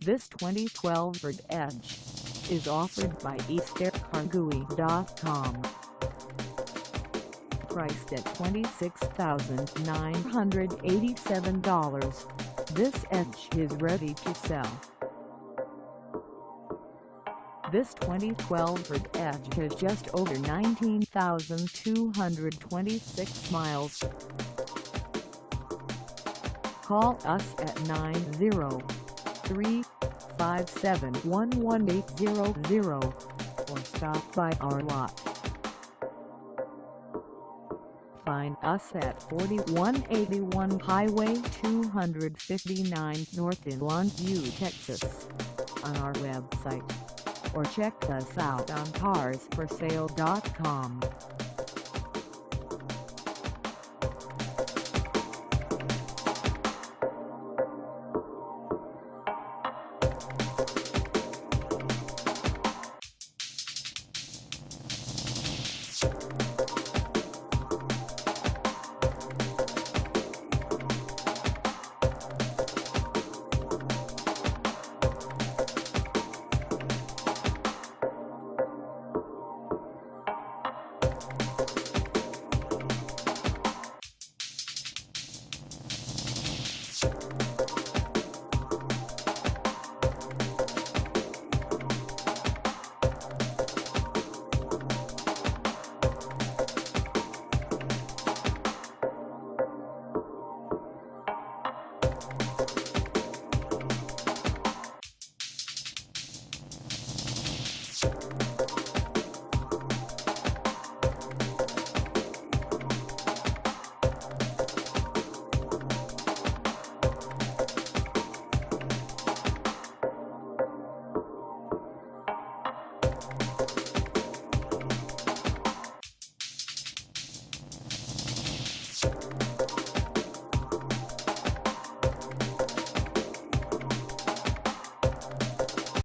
This 2012 Ford Edge is offered by EastTXCarGuy.com. Priced at $26,987, this Edge is ready to sell. This 2012 Ford Edge has just over 19,226 miles. Call us at 903-571-1800 or stop by our lot. Find us at 4181 Highway 259 North in Longview, Texas, on our website, or check us out on carsforsale.com.